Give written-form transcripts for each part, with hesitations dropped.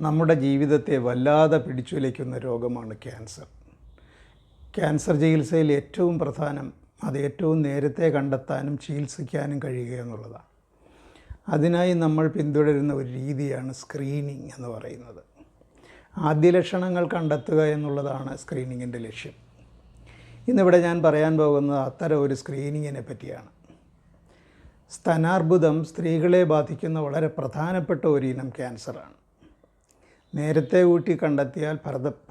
നമ്മുടെ ജീവിതത്തെ വല്ലാതെ പിടിച്ചുലയ്ക്കുന്ന രോഗമാണ് ക്യാൻസർ. ക്യാൻസർ ചികിത്സയിൽ ഏറ്റവും പ്രധാനം അത് ഏറ്റവും നേരത്തെ കണ്ടെത്താനും ചികിത്സിക്കാനും കഴിയുക എന്നുള്ളതാണ്. അതിനായി നമ്മൾ പിന്തുടരുന്ന ഒരു രീതിയാണ് സ്ക്രീനിങ് എന്ന് പറയുന്നത്. ആദ്യ ലക്ഷണങ്ങൾ കണ്ടെത്തുക എന്നുള്ളതാണ് സ്ക്രീനിങ്ങിൻ്റെ ലക്ഷ്യം. ഇന്നിവിടെ ഞാൻ പറയാൻ പോകുന്നത് അത്തരം ഒരു സ്ക്രീനിങ്ങിനെ പറ്റിയാണ്. സ്തനാർബുദം സ്ത്രീകളെ ബാധിക്കുന്ന വളരെ പ്രധാനപ്പെട്ട ഒരു ഇനം ക്യാൻസറാണ്. നേരത്തെ കൂട്ടി കണ്ടെത്തിയാൽ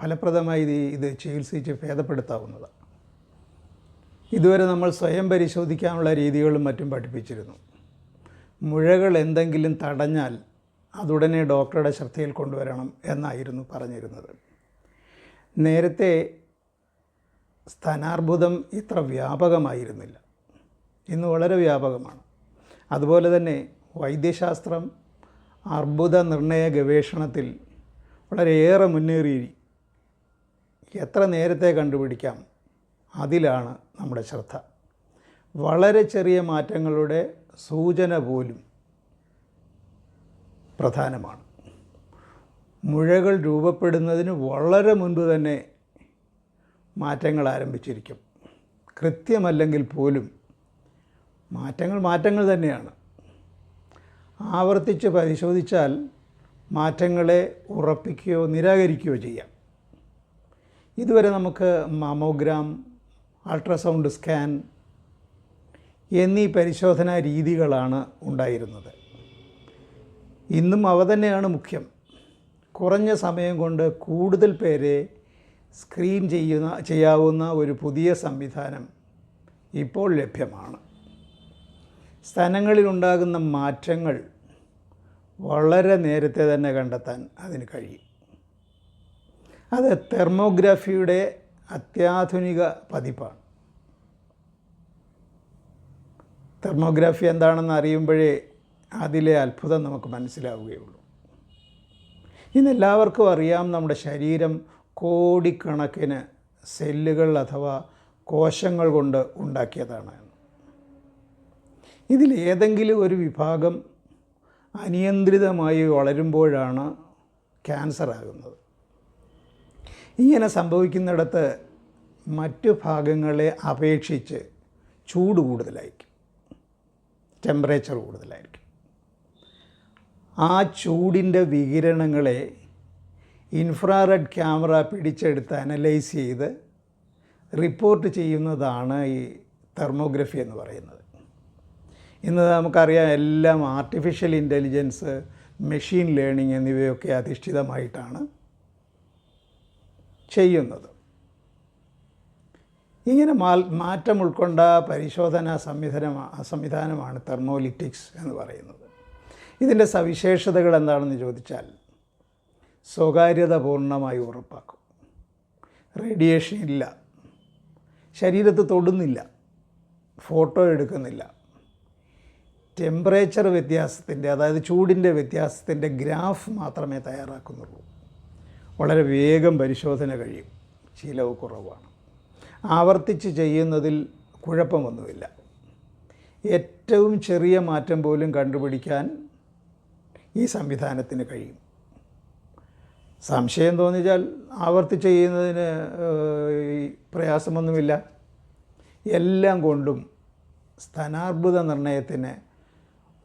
ഫലപ്രദമായി ഇത് ചികിത്സിച്ച് ഭേദപ്പെടുത്താവുന്നതാണ്. ഇതുവരെ നമ്മൾ സ്വയം പരിശോധിക്കാനുള്ള രീതികളും മറ്റും പഠിപ്പിച്ചിരുന്നു. മുഴകൾ എന്തെങ്കിലും തടഞ്ഞാൽ അതുടനെ ഡോക്ടറുടെ ശ്രദ്ധയിൽ കൊണ്ടുവരണം എന്നായിരുന്നു പറഞ്ഞിരുന്നത്. നേരത്തെ സ്തനാർബുദം ഇത്ര വ്യാപകമായിരുന്നില്ല, ഇന്ന് വളരെ വ്യാപകമാണ്. അതുപോലെ തന്നെ വൈദ്യശാസ്ത്രം അർബുദ നിർണയ ഗവേഷണത്തിൽ വളരെയേറെ മുന്നേറി. എത്ര നേരത്തെ കണ്ടുപിടിക്കാം അതിലാണ് നമ്മുടെ ശ്രദ്ധ. വളരെ ചെറിയ മാറ്റങ്ങളുടെ സൂചന പോലും പ്രധാനമാണ്. മുഴകൾ രൂപപ്പെടുന്നതിന് വളരെ മുൻപ് തന്നെ മാറ്റങ്ങൾ ആരംഭിച്ചിരിക്കും. കൃത്യമല്ലെങ്കിൽ പോലും മാറ്റങ്ങൾ തന്നെയാണ്. ആവർത്തിച്ച് പരിശോധിച്ചാൽ മാറ്റങ്ങളെ ഉറപ്പിക്കുകയോ നിരാകരിക്കുകയോ ചെയ്യാം. ഇതുവരെ നമുക്ക് മാമോഗ്രാം, അൾട്രാസൗണ്ട് സ്കാൻ എന്നീ പരിശോധനാ രീതികളാണ് ഉണ്ടായിരുന്നത്. ഇന്നും അവ തന്നെയാണ് മുഖ്യം. കുറഞ്ഞ സമയം കൊണ്ട് കൂടുതൽ പേരെ സ്ക്രീൻ ചെയ്യാവുന്ന ഒരു പുതിയ സംവിധാനം ഇപ്പോൾ ലഭ്യമാണ്. സ്തനങ്ങളിലുണ്ടാകുന്ന മാറ്റങ്ങൾ വളരെ നേരത്തെ തന്നെ കണ്ടെത്താൻ അതിന് കഴിയും. അത് തെർമോഗ്രാഫിയുടെ അത്യാധുനിക പതിപ്പാണ്. തെർമോഗ്രാഫി എന്താണെന്ന് അറിയുമ്പോഴേ അതിലെ അത്ഭുതം നമുക്ക് മനസ്സിലാവുകയുള്ളൂ. ഇന്നെല്ലാവർക്കും അറിയാം, നമ്മുടെ ശരീരം കോടിക്കണക്കിന് സെല്ലുകൾ അഥവാ കോശങ്ങൾ കൊണ്ട് ഉണ്ടാക്കിയതാണ്. ഇതിലേതെങ്കിലും ഒരു വിഭാഗം അനിയന്ത്രിതമായി വളരുമ്പോഴാണ് ക്യാൻസർ ആകുന്നത്. ഇങ്ങനെ സംഭവിക്കുന്നിടത്ത് മറ്റു ഭാഗങ്ങളെ അപേക്ഷിച്ച് ചൂട് കൂടുതലായിരിക്കും, ടെമ്പറേച്ചർ കൂടുതലായിരിക്കും. ആ ചൂടിൻ്റെ വികിരണങ്ങളെ ഇൻഫ്രാറെഡ് ക്യാമറ പിടിച്ചെടുത്ത് അനലൈസ് ചെയ്ത് റിപ്പോർട്ട് ചെയ്യുന്നതാണ് ഈ തെർമോഗ്രഫി എന്ന് പറയുന്നത്. ഇന്ന് നമുക്കറിയാം, എല്ലാം ആർട്ടിഫിഷ്യൽ ഇൻ്റലിജൻസ്, മെഷീൻ ലേണിംഗ് എന്നിവയൊക്കെ അധിഷ്ഠിതമായിട്ടാണ് ചെയ്യുന്നത്. ഇങ്ങനെ മാറ്റം ഉൾക്കൊണ്ട പരിശോധനാ സംവിധാനമാണ് തെർമോലിറ്റിക്സ് എന്ന് പറയുന്നത്. ഇതിൻ്റെ സവിശേഷതകൾ എന്താണെന്ന് ചോദിച്ചാൽ, സ്വകാര്യത പൂർണ്ണമായി ഉറപ്പാക്കും. റേഡിയേഷൻ ഇല്ല, ശരീരത്ത് തൊടുന്നില്ല, ഫോട്ടോ എടുക്കുന്നില്ല. ടെമ്പറേച്ചർ വ്യത്യാസത്തിൻ്റെ, അതായത് ചൂടിൻ്റെ വ്യത്യാസത്തിൻ്റെ ഗ്രാഫ് മാത്രമേ തയ്യാറാക്കുന്നുള്ളൂ. വളരെ വേഗം പരിശോധന കഴിയും, ചിലവ് കുറവാണ്. ആവർത്തിച്ച് ചെയ്യുന്നതിൽ കുഴപ്പമൊന്നുമില്ല. ഏറ്റവും ചെറിയ മാറ്റം പോലും കണ്ടുപിടിക്കാൻ ഈ സംവിധാനത്തിന് കഴിയും. സംശയം തോന്നിച്ചാൽ ആവർത്തിച്ച് ചെയ്യുന്നതിന് പ്രയാസമൊന്നുമില്ല. എല്ലാം കൊണ്ടും സ്തനാർബുദ നിർണയത്തിന്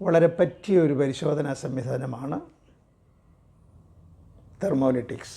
വളരെ പറ്റിയ ഒരു പരിശോധനാ സംവിധാനമാണ് തെർമോലിറ്റിക്സ്.